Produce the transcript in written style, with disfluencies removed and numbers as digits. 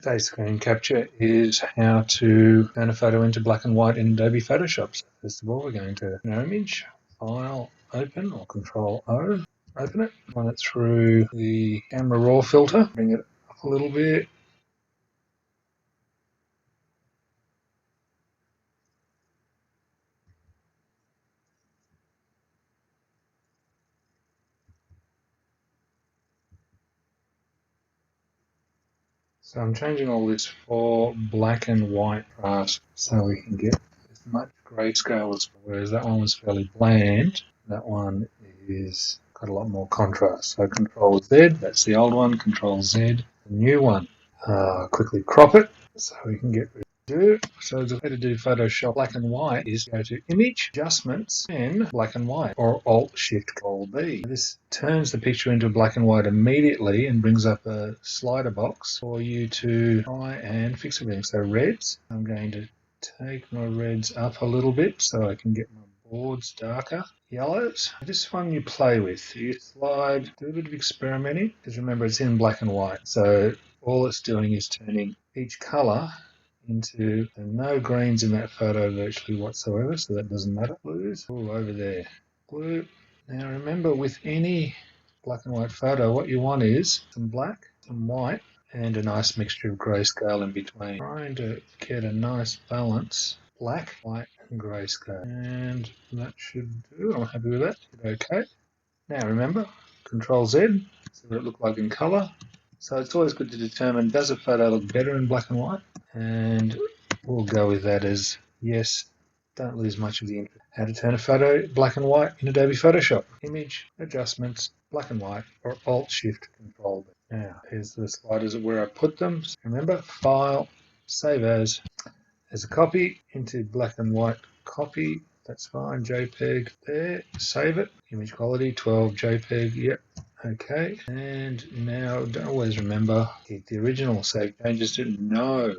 Today's screen capture is how to turn a photo into black and white in Adobe Photoshop. So first of all, we're going to new image, file, open, or Control O, open it, run it through the camera raw filter, bring it up a little bit. So I'm changing all this for black and white contrast so we can get as much grayscale as well. Whereas that one was fairly bland, that one is got a lot more contrast. So Control Z, that's the old one, Control Z, the new one. Quickly crop it so we can get rid of it. So the way to do Photoshop black and white is go to Image, Adjustments, and Black and White, or Alt-Shift-Control-B. This turns the picture into black and white immediately and brings up a slider box for you to try and fix everything. So reds, I'm going to take my reds up a little bit so I can get my boards darker. Yellows, this one you play with. You slide, do a bit of experimenting, because remember it's in black and white. So all it's doing is turning each colour into no greens in that photo virtually whatsoever, so that doesn't matter. Blues all over there. Blue. Now remember, with any black and white photo, what you want is some black, some white, and a nice mixture of grayscale in between. Trying to get a nice balance. Black, white, and grayscale. And that should do. I'm happy with that. Hit OK. Now remember, Control Z, see what it looked like in colour. So it's always good to determine, does a photo look better in black and white? And we'll go with that as yes. Don't lose much of the interest. How to turn a photo black and white in Adobe Photoshop. Image, Adjustments, Black and White, or Alt-Shift-Control. Now, here's the sliders of where I put them. Remember, File, Save As a copy into black and white copy. That's fine. JPEG there. Save it. Image quality 12 JPEG. Yep. Okay. And now don't always remember keep the original. Save changes to no.